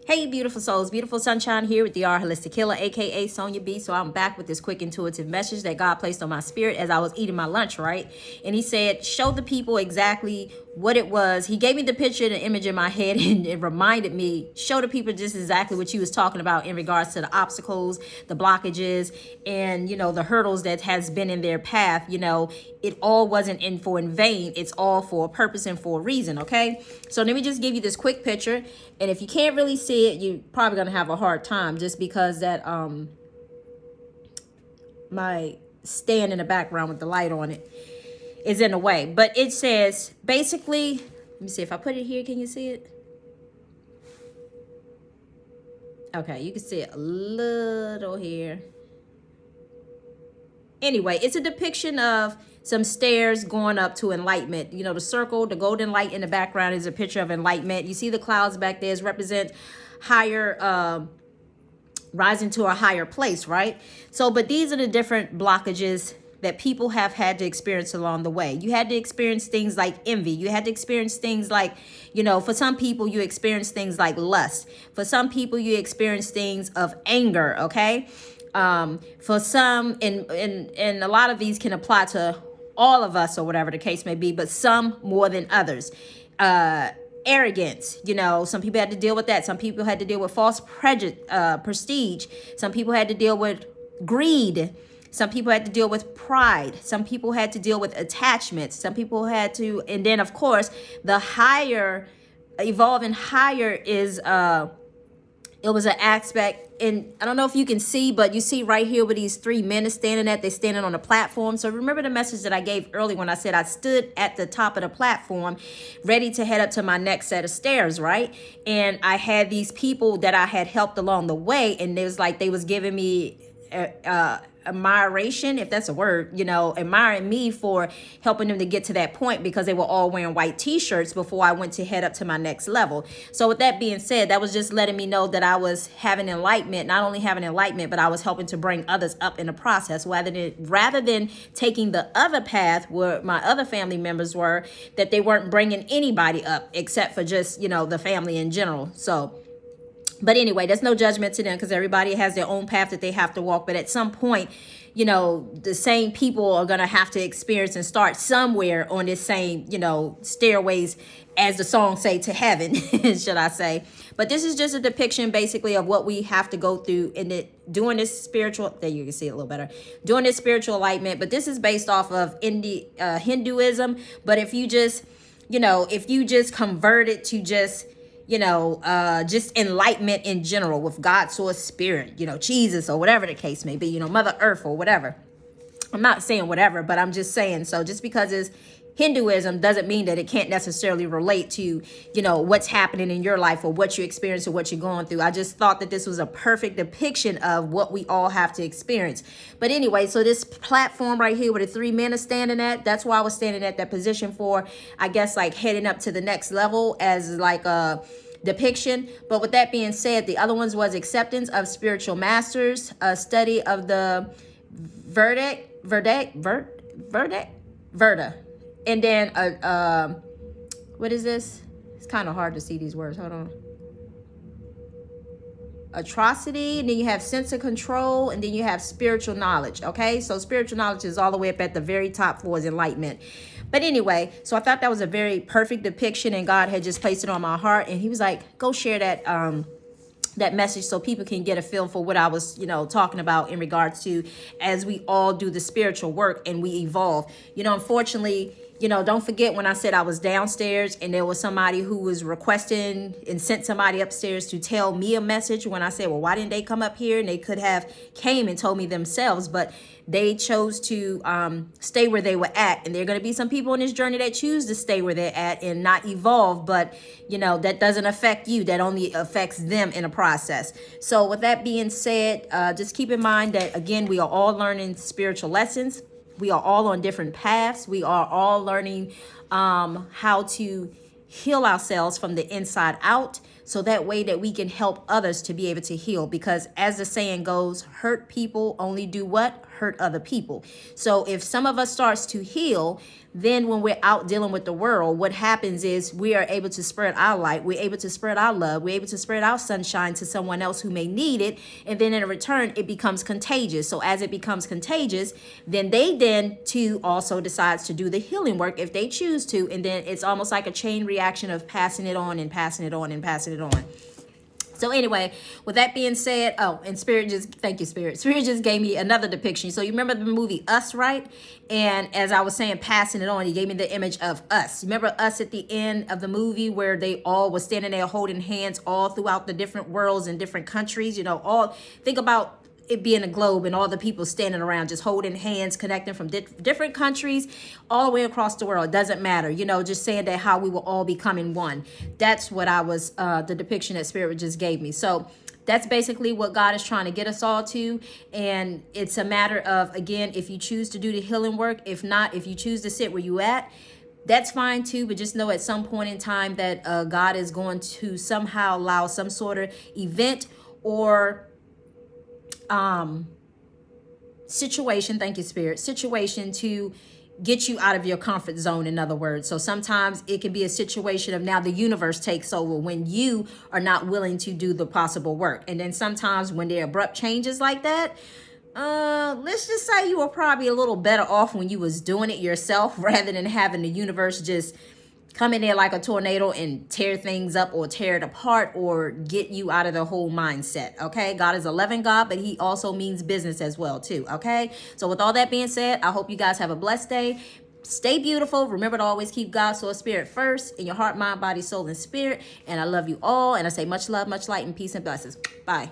Hey, beautiful souls, beautiful sunshine here with the R Holistic Healer, aka Sonia B. So I'm back with this quick intuitive message that God placed on my spirit as I was eating my lunch, right? And he said, show the people exactly what it was. He gave me the picture and the image in my head, and it reminded me, show the people just exactly what you was talking about in regards to the obstacles, the blockages, and the hurdles that has been in their path. It all wasn't in vain. It's all for a purpose and for a reason. Okay, so let me just give you this quick picture, and if you can't really see it, you're probably gonna have a hard time just because that my stand in the background with the light on it is in the way. But it says basically, let me see if I put it here, can you see it? Okay, you can see it a little here. Anyway, it's a depiction of some stairs going up to enlightenment. The circle, the golden light in the background is a picture of enlightenment. You see the clouds back there represent higher, rising to a higher place, right? So, but these are the different blockages that people have had to experience along the way. You had to experience things like envy. You had to experience things like, for some people, you experience things like lust. For some people, you experience things of anger, okay? For some, and a lot of these can apply to all of us or whatever the case may be, but some more than others. Arrogance, some people had to deal with that. Some people had to deal with false prestige. Some people had to deal with greed. Some people had to deal with pride. Some people had to deal with attachments. Some people had to, and then of course, the higher, evolving higher is, it was an aspect, and I don't know if you can see, but you see right here where these three men are standing at, they're standing on a platform. So remember the message that I gave earlier when I said I stood at the top of the platform, ready to head up to my next set of stairs, right? And I had these people that I had helped along the way, and it was like they was giving me admiration, if that's a word, admiring me for helping them to get to that point because they were all wearing white t-shirts before I went to head up to my next level. So with that being said, that was just letting me know that I was having enlightenment, not only having enlightenment, but I was helping to bring others up in the process rather than taking the other path where my other family members were, that they weren't bringing anybody up except for just, the family in general. So but anyway, there's no judgment to them because everybody has their own path that they have to walk. But at some point, the same people are going to have to experience and start somewhere on this same, stairways, as the song say, to heaven, should I say. But this is just a depiction basically of what we have to go through in it, doing this spiritual, there you can see it a little better, doing this spiritual enlightenment. But this is based off of Hinduism. But if you just, if you just convert it to just enlightenment in general with God, source, spirit, Jesus, or whatever the case may be, Mother Earth or whatever. I'm not saying whatever, but I'm just saying, so just because it's Hinduism doesn't mean that it can't necessarily relate to, what's happening in your life or what you experience or what you're going through. I just thought that this was a perfect depiction of what we all have to experience. But anyway, so this platform right here where the three men are standing at, that's why I was standing at that position for, I guess, like heading up to the next level as like a depiction. But with that being said, the other ones was acceptance of spiritual masters, a study of the Verda, and then what is this? It's kind of hard to see these words. Hold on. Atrocity, and then you have sense of control, and then you have spiritual knowledge. Okay, so spiritual knowledge is all the way up at the very top floor is enlightenment. But anyway, so I thought that was a very perfect depiction, and God had just placed it on my heart, and he was like, go share that that message so people can get a feel for what I was, talking about in regards to as we all do the spiritual work and we evolve. Unfortunately, don't forget when I said I was downstairs and there was somebody who was requesting and sent somebody upstairs to tell me a message. When I said, well, why didn't they come up here? And they could have came and told me themselves, but they chose to stay where they were at. And there are going to be some people on this journey that choose to stay where they're at and not evolve. But, that doesn't affect you. That only affects them in a process. So with that being said, just keep in mind that, again, we are all learning spiritual lessons. We are all on different paths. We are all learning how to heal ourselves from the inside out, so that way that we can help others to be able to heal. Because as the saying goes, hurt people only do what? hurt other people. So if some of us starts to heal, then when we're out dealing with the world, what happens is we are able to spread our light. We're able to spread our love. We're able to spread our sunshine to someone else who may need it. And then in return, it becomes contagious. So as it becomes contagious, then they then too also decides to do the healing work if they choose to. And then it's almost like a chain reaction of passing it on and passing it on and passing it on. So anyway, with that being said, oh, and Spirit just, thank you, Spirit. Spirit just gave me another depiction. So you remember the movie Us, right? And as I was saying, passing it on, he gave me the image of us. Remember us at the end of the movie where they all were standing there holding hands all throughout the different worlds and different countries, think about it being a globe and all the people standing around just holding hands, connecting from different countries all the way across the world. It doesn't matter, just saying that how we will all becoming one. That's what I was, the depiction that Spirit just gave me. So that's basically what God is trying to get us all to. And it's a matter of, again, if you choose to do the healing work, if not, if you choose to sit where you at, that's fine too, but just know at some point in time that God is going to somehow allow some sort of event or situation, thank you, Spirit, situation to get you out of your comfort zone, in other words. So sometimes it can be a situation of now the universe takes over when you are not willing to do the possible work. And then sometimes when there are abrupt changes like that, let's just say you were probably a little better off when you was doing it yourself rather than having the universe just come in there like a tornado and tear things up or tear it apart or get you out of the whole mindset. Okay, God is a loving God, but he also means business as well too. Okay, so with all that being said, I hope you guys have a blessed day. Stay beautiful. Remember to always keep God, soul, spirit first in your heart, mind, body, soul, and spirit. And I love you all. And I say much love, much light, and peace and blessings. Bye.